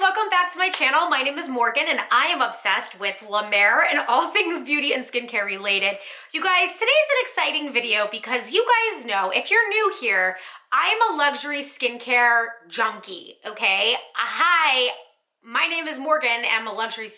welcome back to my channel. My name is Morgan and I am obsessed with Lemaire and all things beauty and skincare related. You guys, today's an exciting video because you guys know, if you're new here, I am a luxury skincare junkie, okay? Hi, my name is Morgan and I'm a luxury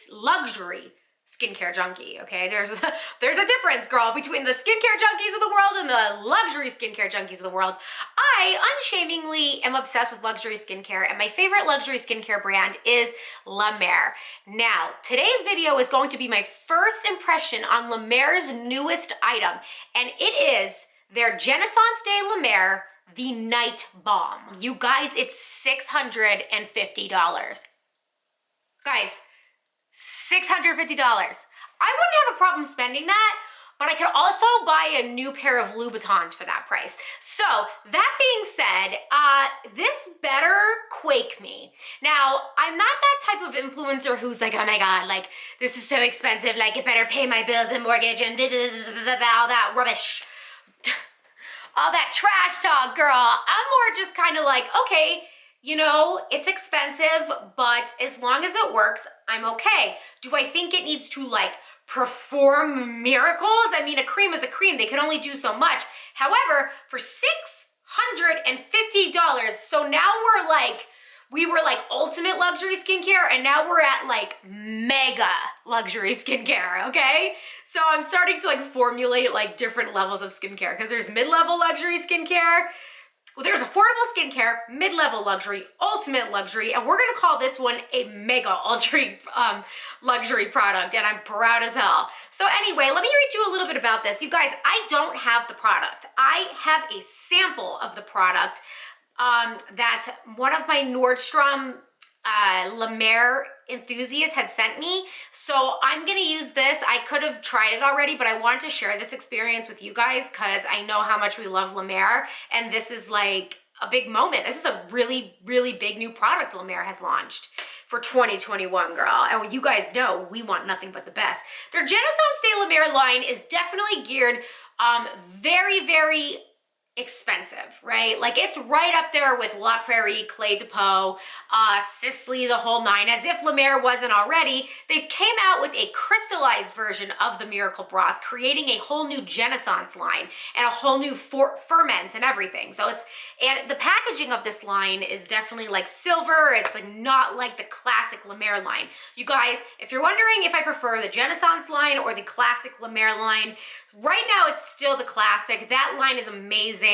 skincare junkie, okay? There's a difference, girl, between the skincare junkies of the world and the luxury skincare junkies of the world. I unshamingly am obsessed with luxury skincare, and my favorite luxury skincare brand is Lemaire. Now, today's video is going to be my first impression on Lemaire's newest item, and it is their Genneissance de Lemaire, the Night Balm. You guys, it's $650. Guys, $650. I wouldn't have a problem spending that, but I could also buy a new pair of Louboutins for that price. So that being said, this better quake me. Now, I'm not that type of influencer who's like, oh my God, like this is so expensive, like it better pay my bills and mortgage and blah, blah, blah, blah, blah, all that rubbish. All that trash talk, girl. I'm more just kind of like, okay, you know, it's expensive, but as long as it works, I'm okay. Do I think it needs to like perform miracles? I mean, a cream is a cream. They can only do so much. However, for $650, so now we were like ultimate luxury skincare, and now we're at like mega luxury skincare, okay? So I'm starting to like formulate like different levels of skincare because there's mid-level luxury skincare. Well, there's affordable skincare, mid-level luxury, ultimate luxury, and we're gonna call this one a mega luxury product, and I'm proud as hell. So anyway, let me read you a little bit about this. You guys, I don't have the product. I have a sample of the product that one of my Nordstrom Lemaire enthusiasts had sent me. So I'm gonna use this. I could have tried it already, but I wanted to share this experience with you guys because I know how much we love Lemaire, and this is like a big moment. This is a really, really big new product Lemaire has launched for 2021, girl. And you guys know we want nothing but the best. Their Genneissance de Lemaire line is definitely geared very, very expensive, right? Like it's right up there with La Prairie, Clé de Peau, Sisley, the whole nine. As if Lemaire wasn't already, they came out with a crystallized version of the Miracle Broth, creating a whole new Genaissance line and a whole new ferment and everything. So and the packaging of this line is definitely like silver. It's like not like the classic Lemaire line. You guys, if you're wondering if I prefer the Genaissance line or the classic Lemaire line, right now it's still the classic. That line is amazing.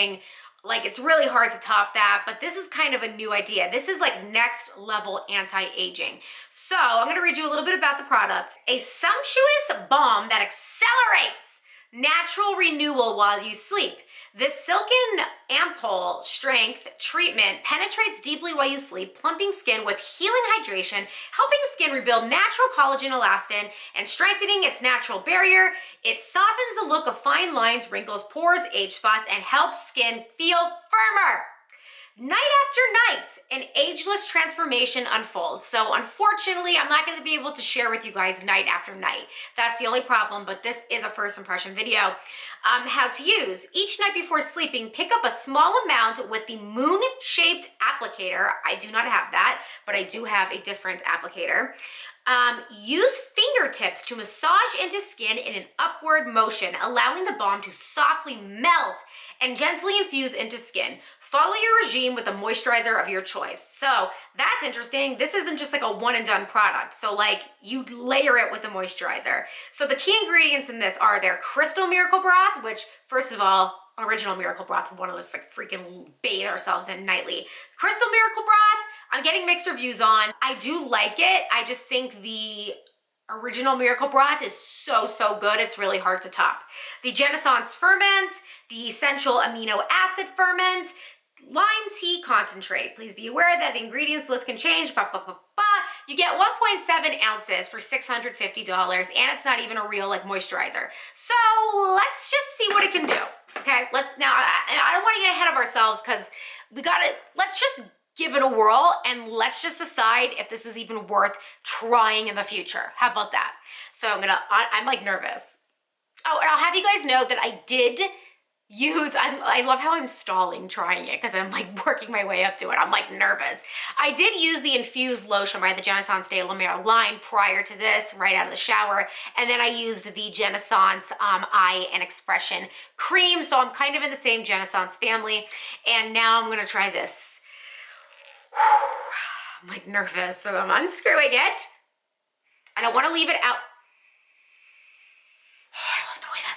Like it's really hard to top that, but this is kind of a new idea. This is like next level anti-aging. So I'm gonna read you a little bit about the product. A sumptuous balm that accelerates natural renewal while you sleep. This silken ampoule strength treatment penetrates deeply while you sleep, plumping skin with healing hydration, helping skin rebuild natural collagen elastin, and strengthening its natural barrier. It softens the look of fine lines, wrinkles, pores, age spots, and helps skin feel firmer. Night after night, an ageless transformation unfolds. So unfortunately, I'm not going to be able to share with you guys night after night. That's the only problem, but this is a first impression video. How to use. Each night before sleeping, pick up a small amount with the moon-shaped applicator. I do not have that, but I do have a different applicator. Use fingertips to massage into skin in an upward motion, allowing the balm to softly melt and gently infuse into skin. Follow your regime with a moisturizer of your choice. So that's interesting. This isn't just like a one and done product. So like you layer it with the moisturizer. So the key ingredients in this are their Crystal Miracle Broth, which first of all, original Miracle Broth, we want to just like freaking bathe ourselves in nightly. Crystal Miracle Broth, I'm getting mixed reviews on. I do like it. I just think the original Miracle Broth is so, so good. It's really hard to top. The Genaissance ferment, the essential amino acid ferment, lime tea concentrate. Please be aware that the ingredients list can change. You get 1.7 ounces for $650, and it's not even a real like moisturizer. So let's just see what it can do. Okay, I don't want to get ahead of ourselves because let's just give it a whirl and let's just decide if this is even worth trying in the future. How about that? So I'm like nervous. Oh, and I'll have you guys know that I did I love how I'm stalling trying it because I'm like working my way up to it. I'm like nervous. I did use the infused lotion by the Genaissance de Lemaire line prior to this, right out of the shower. And then I used the Genneissance Eye and Expression cream. So I'm kind of in the same Genneissance family. And now I'm gonna try this. I'm like nervous, so I'm unscrewing it. I don't wanna leave it out.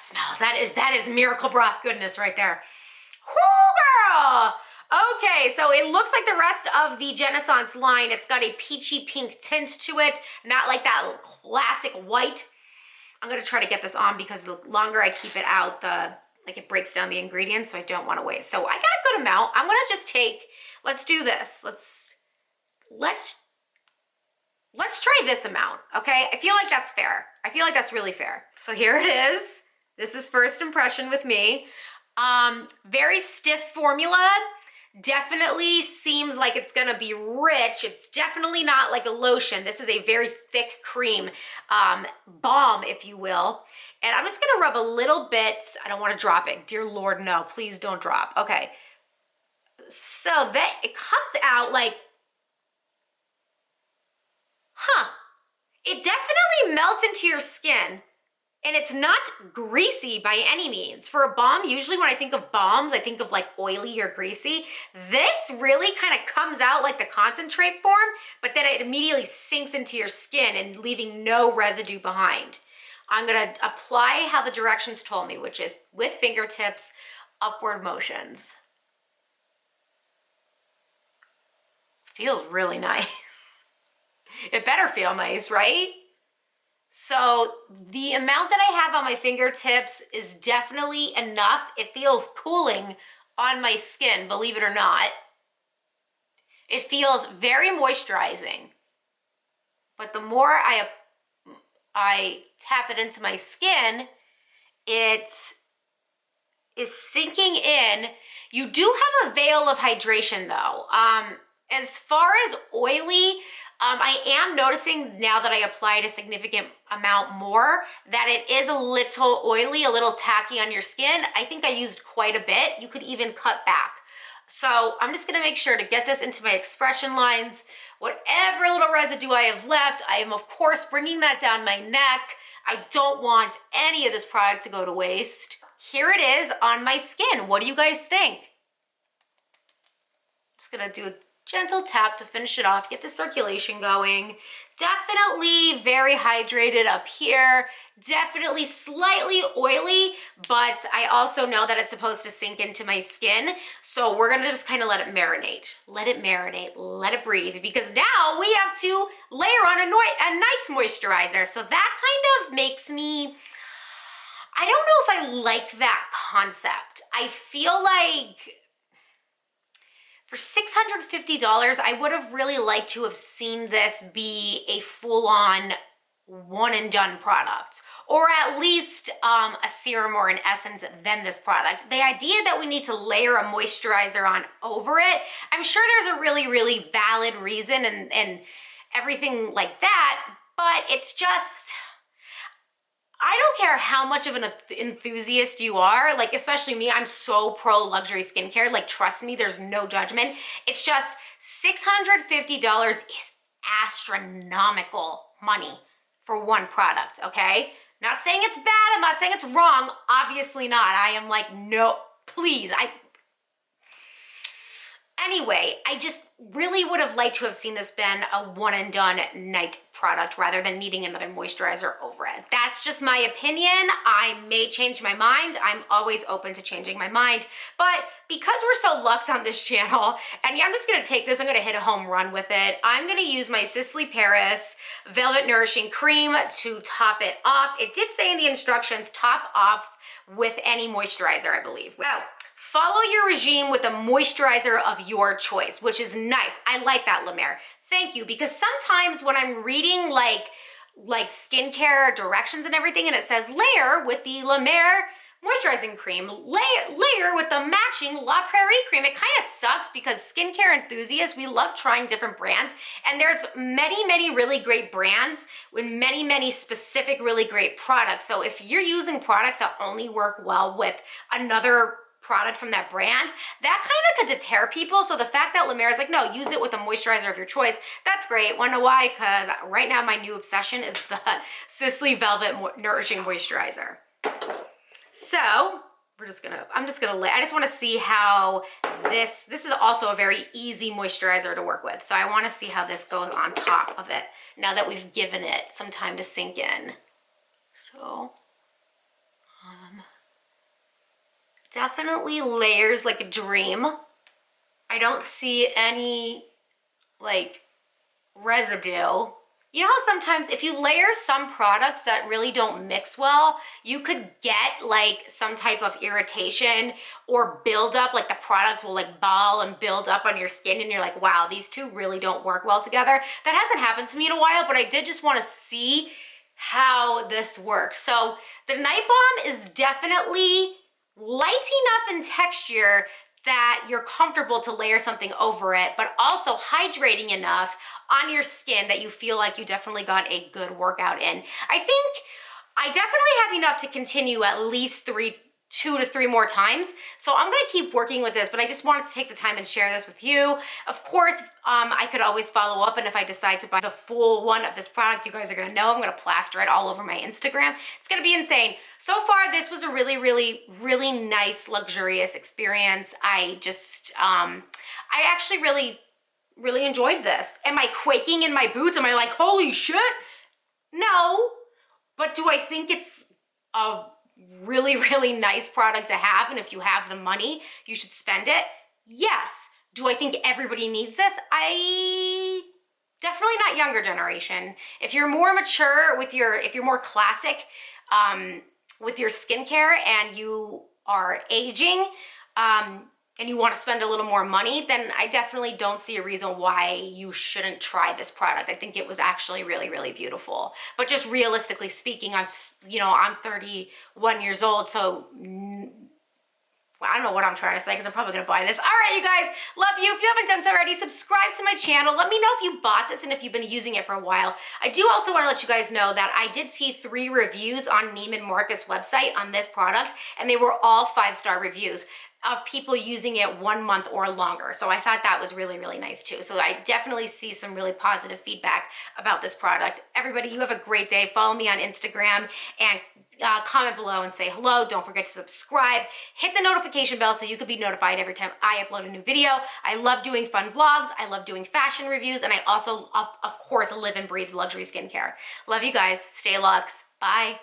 Smells. That is miracle broth goodness right there. Whoo, girl! Okay, so it looks like the rest of the Genaissance line. It's got a peachy pink tint to it, not like that classic white. I'm gonna try to get this on because the longer I keep it out, it breaks down the ingredients, so I don't want to waste. So I got a good amount. I'm gonna just take. Let's do this. Let's try this amount. Okay, I feel like that's fair. I feel like that's really fair. So here it is. This is first impression with me. Very stiff formula. Definitely seems like it's gonna be rich. It's definitely not like a lotion. This is a very thick cream, balm, if you will. And I'm just gonna rub a little bit. I don't wanna drop it. Dear Lord, no, please don't drop. Okay. So that it comes out like, it definitely melts into your skin. And it's not greasy by any means. For a balm, usually when I think of balms, I think of like oily or greasy. This really kind of comes out like the concentrate form, but then it immediately sinks into your skin and leaving no residue behind. I'm gonna apply how the directions told me, which is with fingertips, upward motions. Feels really nice. It better feel nice, right? So the amount that I have on my fingertips is definitely enough. It feels cooling on my skin, believe it or not. It feels very moisturizing. But the more I tap it into my skin, it's sinking in. You do have a veil of hydration though. As far as oily, I am noticing now that I applied a significant amount more that it is a little oily, a little tacky on your skin. I think I used quite a bit. You could even cut back. So I'm just gonna make sure to get this into my expression lines. Whatever little residue I have left, I am of course bringing that down my neck. I don't want any of this product to go to waste. Here it is on my skin. What do you guys think? Just gonna do a gentle tap to finish it off, get the circulation going. Definitely very hydrated up here. Definitely slightly oily, but I also know that it's supposed to sink into my skin. So we're gonna just kind of let it marinate. Let it marinate, let it breathe, because now we have to layer on a night's moisturizer. So that kind of makes me, I don't know if I like that concept. I feel like for $650, I would have really liked to have seen this be a full-on one and done product, or at least a serum or an essence than this product. The idea that we need to layer a moisturizer on over it, I'm sure there's a really, really valid reason and everything like that, but it's just, I don't care how much of an enthusiast you are, like especially me, I'm so pro luxury skincare, like trust me, there's no judgment. It's just $650 is astronomical money for one product, okay? Not saying it's bad, I'm not saying it's wrong, obviously not. I am like, no, please, Anyway, I just really would have liked to have seen this been a one and done night product rather than needing another moisturizer over it. That's just my opinion. I may change my mind. I'm always open to changing my mind. But because we're so luxe on this channel, and yeah, I'm just gonna take this, I'm gonna hit a home run with it. I'm gonna use my Sisley Paris Velvet Nourishing Cream to top it off. It did say in the instructions, top off with any moisturizer, I believe. Wow. Follow your regime with a moisturizer of your choice, which is nice. I like that, Lemaire. Thank you, because sometimes when I'm reading like skincare directions and everything, and it says layer with the Lemaire moisturizing cream, layer with the matching La Prairie cream, it kind of sucks because skincare enthusiasts, we love trying different brands, and there's many, many really great brands with many, many specific really great products. So if you're using products that only work well with another product from that brand, that kind of could deter people. So the fact that Lemaire is like, no, use it with a moisturizer of your choice, that's great. Wanna know why? Because right now my new obsession is the Sisley Velvet Nourishing Moisturizer. So I'm just gonna lay, I just wanna see how this is also a very easy moisturizer to work with. So I wanna see how this goes on top of it now that we've given it some time to sink in. So, definitely layers like a dream. I don't see any like residue. You know how sometimes if you layer some products that really don't mix well, you could get like some type of irritation or buildup, like the product will like ball and build up on your skin and you're like, wow, these two really don't work well together. That hasn't happened to me in a while, but I did just want to see how this works. So the Night Balm is definitely light enough in texture that you're comfortable to layer something over it, but also hydrating enough on your skin that you feel like you definitely got a good workout in. I think I definitely have enough to continue at least 2 to 3 more times. So I'm gonna keep working with this, but I just wanted to take the time and share this with you. Of course, I could always follow up, and if I decide to buy the full one of this product, you guys are gonna know I'm gonna plaster it all over my Instagram. It's gonna be insane. So far, this was a really, really, really nice, luxurious experience. I actually really enjoyed this. Am I quaking in my boots? Am I like, holy shit? No, but do I think it's a really, really nice product to have, and if you have the money, you should spend it? Yes. Do I think everybody needs this? Definitely not younger generation. If you're more mature with if you're more classic with your skincare and you are aging, and you want to spend a little more money, then I definitely don't see a reason why you shouldn't try this product. I think it was actually really, really beautiful. But just realistically speaking, I'm 31 years old, so I don't know what I'm trying to say because I'm probably gonna buy this. All right, you guys, love you. If you haven't done so already, subscribe to my channel. Let me know if you bought this and if you've been using it for a while. I do also want to let you guys know that I did see 3 reviews on Neiman Marcus website on this product, and they were all 5-star reviews of people using it 1 month or longer. So I thought that was really, really nice too. So I definitely see some really positive feedback about this product. Everybody, you have a great day. Follow me on Instagram and comment below and say hello. Don't forget to subscribe. Hit the notification bell so you can be notified every time I upload a new video. I love doing fun vlogs. I love doing fashion reviews. And I also, of course, live and breathe luxury skincare. Love you guys. Stay luxe. Bye.